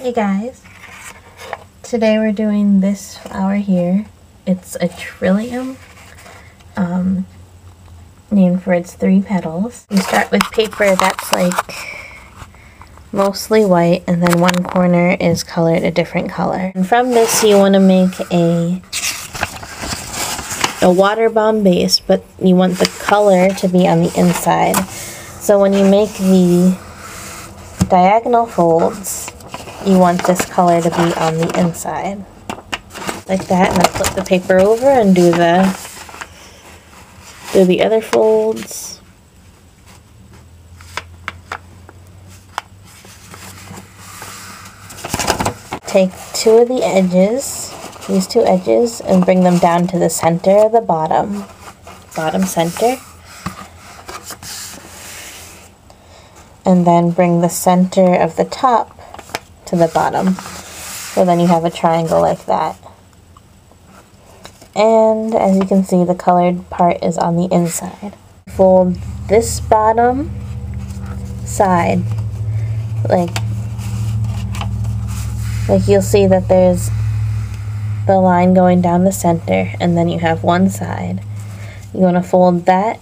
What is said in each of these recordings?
Hey guys, today we're doing this flower here. It's a Trillium, named for its 3 petals. You start with paper that's like mostly white, and then one corner is colored a different color. And from this you want to make a water bomb base, but you want the color to be on the inside. So when you make the diagonal folds, you want this color to be on the inside. Like that, and then flip the paper over and do the other folds. Take 2 of the edges, these 2 edges, and bring them down to the center of the bottom center. And then bring the center of the top to the bottom. So then you have a triangle like that. And as you can see, the colored part is on the inside. Fold this bottom side, like you'll see that there's the line going down the center, and then you have one side. You want to fold that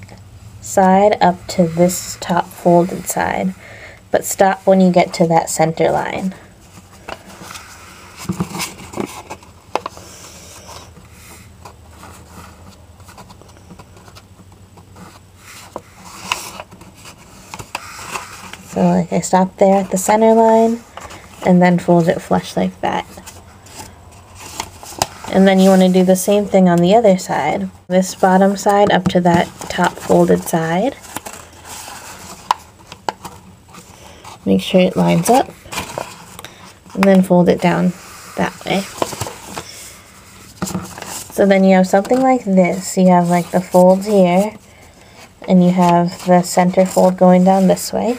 side up to this top folded side, but stop when you get to that center line. So like I stopped there at the center line and then fold it flush like that. And then you want to do the same thing on the other side. This bottom side up to that top folded side. Make sure it lines up. And then fold it down that way. So then you have something like this. You have like the folds here, and you have the center fold going down this way.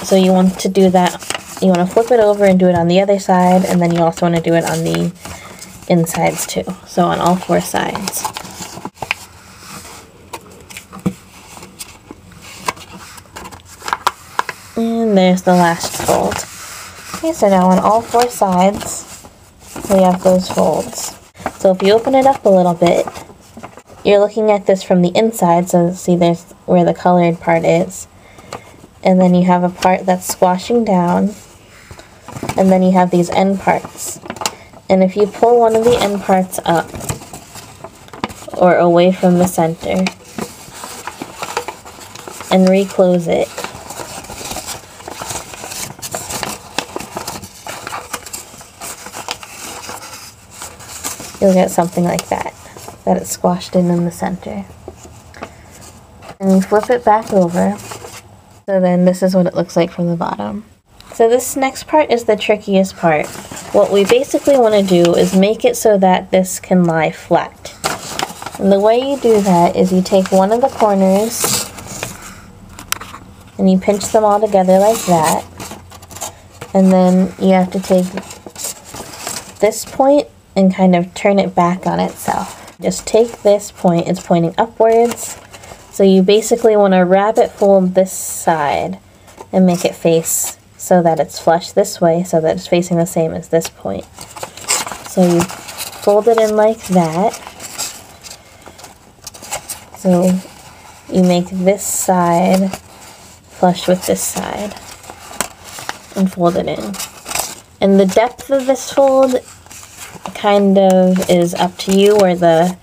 So you want to do that, you want to flip it over and do it on the other side, and then you also want to do it on the insides too, so on all 4 sides. And there's the last fold. Okay, so now on all 4 sides, we have those folds. So if you open it up a little bit, you're looking at this from the inside, so see there's where the colored part is. And then you have a part that's squashing down, and then you have these end parts. And if you pull one of the end parts up or away from the center and reclose it, you'll get something like that it's squashed in the center. And you flip it back over. So then this is what it looks like from the bottom. So this next part is the trickiest part. What we basically want to do is make it so that this can lie flat. And the way you do that is you take one of the corners and you pinch them all together like that. And then you have to take this point and kind of turn it back on itself. Just take this point, it's pointing upwards. So you basically want to rabbit fold this side and make it face so that it's flush this way, so that it's facing the same as this point. So you fold it in like that. So you make this side flush with this side and fold it in. And the depth of this fold kind of is up to you, where the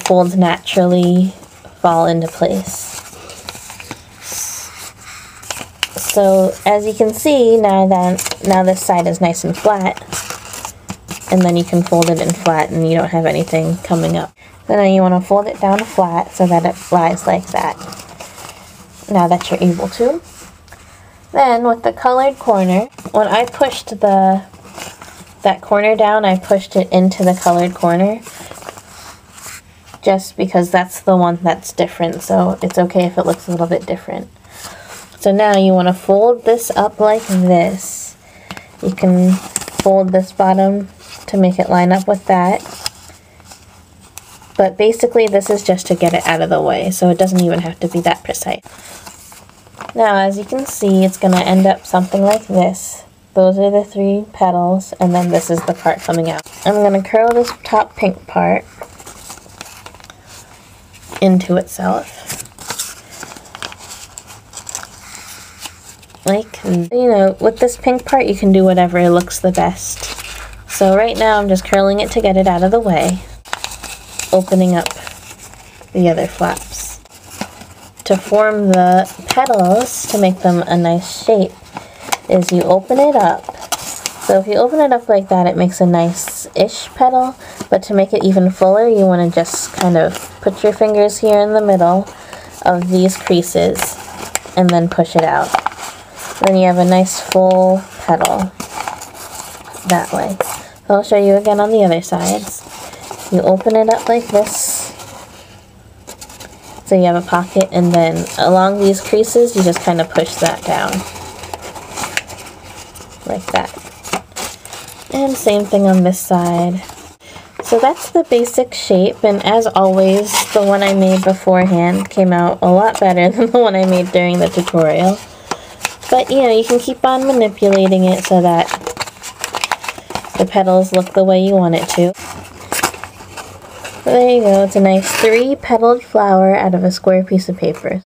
folds naturally fall into place. So as you can see, now this side is nice and flat, and then you can fold it in flat and you don't have anything coming up. So now you want to fold it down flat so that it lies like that, now that you're able to. Then with the colored corner, when I pushed that corner down, I pushed it into the colored corner, just because that's the one that's different, so it's okay if it looks a little bit different. So now you want to fold this up like this. You can fold this bottom to make it line up with that. But basically this is just to get it out of the way, so it doesn't even have to be that precise. Now, as you can see, it's going to end up something like this. Those are the 3 petals, and then this is the part coming out. I'm going to curl this top pink part into itself. Like, you know, with this pink part, you can do whatever looks the best. So right now, I'm just curling it to get it out of the way, opening up the other flaps. To form the petals, to make them a nice shape, is you open it up. So if you open it up like that, it makes a nice-ish petal, but to make it even fuller, you want to just kind of put your fingers here in the middle of these creases and then push it out. Then you have a nice full petal that way. So I'll show you again on the other sides. You open it up like this, so you have a pocket, and then along these creases, you just kind of push that down. Like that. And same thing on this side. So that's the basic shape, and as always, the one I made beforehand came out a lot better than the one I made during the tutorial. But, you know, you can keep on manipulating it so that the petals look the way you want it to. So there you go, it's a nice 3-petaled flower out of a square piece of paper.